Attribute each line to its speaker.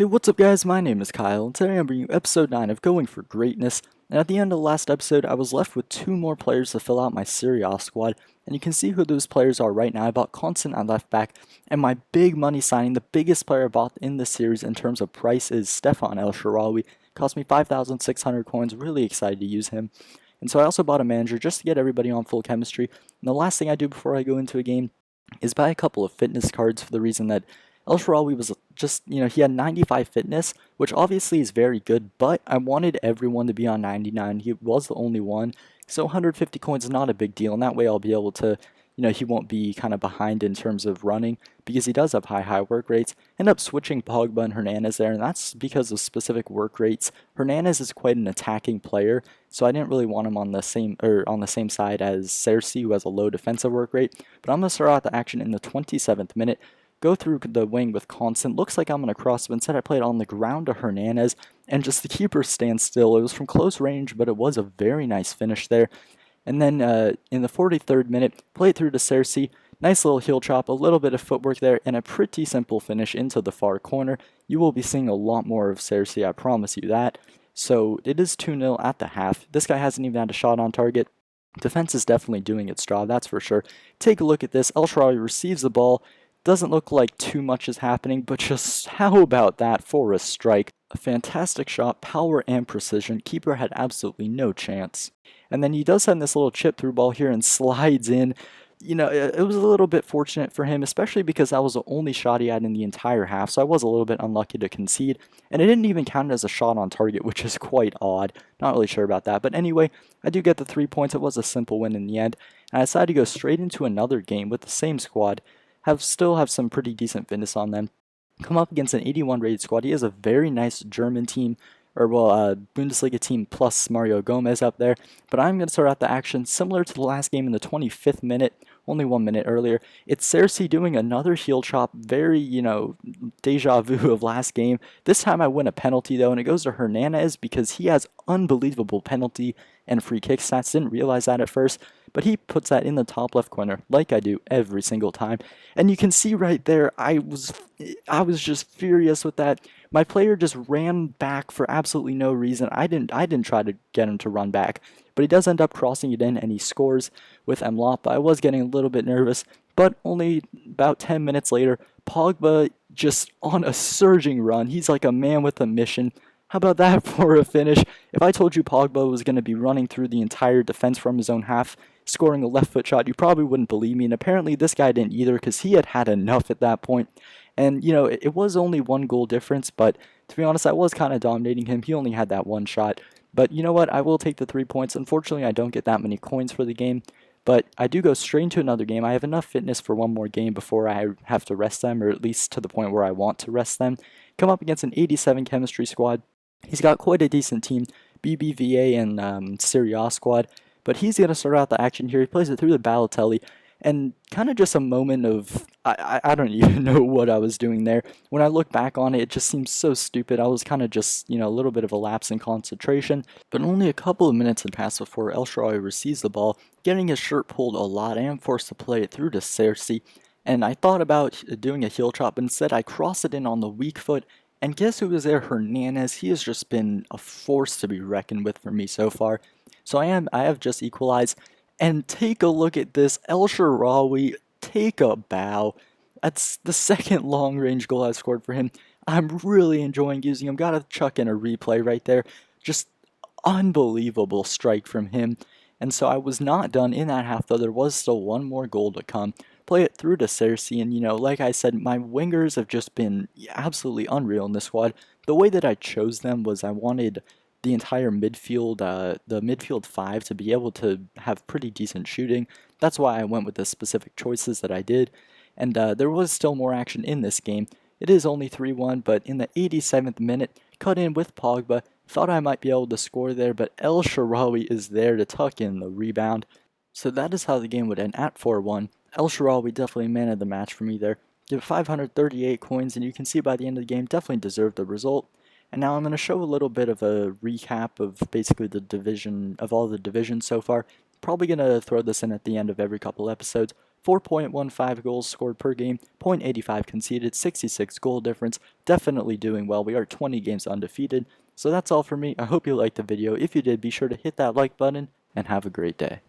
Speaker 1: Hey, what's up guys? My name is Kyle, and today I'm bringing you episode 9 of Going for Greatness. And at the end of the last episode, I was left with 2 more players to fill out my Serie A squad, and you can see who those players are right now. I bought Constant at left back, and my big money signing, the biggest player I bought in this series in terms of price, is Stefan El Shaarawy. Cost me 5,600 coins, really excited to use him. And so I also bought a manager just to get everybody on full chemistry. And the last thing I do before I go into a game is buy a couple of fitness cards for the reason that El Shaarawy was just, he had 95 fitness, which obviously is very good, but I wanted everyone to be on 99. He was the only one, so 150 coins is not a big deal, and that way I'll be able to, he won't be kind of behind in terms of running, because he does have high work rates. End up switching Pogba and Hernandez there, and that's because of specific work rates. Hernandez is quite an attacking player, so I didn't really want him on the same side as Cersei, who has a low defensive work rate. But I'm going to start out the action in the 27th minute. Go through the wing with Constant. Looks like I'm going to cross, but instead I played on the ground to Hernandez, and just the keeper stands still. It was from close range, but it was a very nice finish there. And then in the 43rd minute, played through to Cersei. Nice little heel chop, a little bit of footwork there, and a pretty simple finish into the far corner. You will be seeing a lot more of Cersei, I promise you that. So it is 2-0 at the half. This guy hasn't even had a shot on target. Defense is definitely doing its job, that's for sure. Take a look at this. El Shaarawy receives the ball. Doesn't look like too much is happening, but just how about that for a strike? A fantastic shot, power and precision. Keeper had absolutely no chance. And then he does send this little chip through ball here and slides in. It was a little bit fortunate for him, especially because that was the only shot he had in the entire half, so I was a little bit unlucky to concede. And it didn't even count as a shot on target, which is quite odd. Not really sure about that. But anyway, I do get the 3 points. It was a simple win in the end. And I decided to go straight into another game with the same squad. Still have some pretty decent fitness on them. Come up against an 81 rated squad. He has a very nice German team, Bundesliga team plus Mario Gomez up there. But I'm going to start out the action similar to the last game in the 25th minute, only 1 minute earlier. It's Cersei doing another heel chop, very, deja vu of last game. This time I win a penalty though, and it goes to Hernandez because he has unbelievable penalty and free kick stats. Didn't realize that at first, but he puts that in the top left corner like I do every single time. And you can see right there, I was just furious with that. My player just ran back for absolutely no reason. I didn't try to get him to run back, but he does end up crossing it in and he scores with Mlop. I was getting a little bit nervous, but only about 10 minutes later, Pogba just on a surging run. He's like a man with a mission. How about that for a finish? If I told you Pogba was going to be running through the entire defense from his own half, scoring a left foot shot, you probably wouldn't believe me. And apparently this guy didn't either, because he had had enough at that point. And, it was only 1 goal difference, but to be honest, I was kind of dominating him. He only had that 1 shot. But you know what? I will take the 3 points. Unfortunately, I don't get that many coins for the game. But I do go straight into another game. I have enough fitness for 1 more game before I have to rest them, or at least to the point where I want to rest them. Come up against an 87 chemistry squad. He's got quite a decent team, BBVA and Serie A squad, but he's going to start out the action here. He plays it through the Balotelli, and kind of just a moment of, I don't even know what I was doing there. When I look back on it, it just seems so stupid. I was kind of just, a little bit of a lapse in concentration, but only a couple of minutes had passed before El Shaarawy receives the ball, getting his shirt pulled a lot and forced to play it through to Cersei. And I thought about doing a heel chop, but instead I cross it in on the weak foot. And guess who was there? Hernandez. He has just been a force to be reckoned with for me so far. So I have just equalized. And take a look at this. El Shaarawy, take a bow. That's the second long-range goal I've scored for him. I'm really enjoying using him. Gotta chuck in a replay right there. Just unbelievable strike from him. And so I was not done in that half, though. There was still 1 more goal to come. Play it through to Cersei, and like I said, my wingers have just been absolutely unreal in this squad. The way that I chose them was I wanted the entire midfield, the midfield 5, to be able to have pretty decent shooting. That's why I went with the specific choices that I did. And there was still more action in this game. It is only 3-1, but in the 87th minute, cut in with Pogba. Thought I might be able to score there, but El Shaarawy is there to tuck in the rebound. So that is how the game would end at 4-1. El Shaarawy definitely man of the match for me there. Give 538 coins, and you can see by the end of the game, definitely deserved the result. And now I'm going to show a little bit of a recap of basically all the divisions so far. Probably going to throw this in at the end of every couple episodes. 4.15 goals scored per game, 0.85 conceded, 66 goal difference. Definitely doing well. We are 20 games undefeated. So that's all for me. I hope you liked the video. If you did, be sure to hit that like button and have a great day.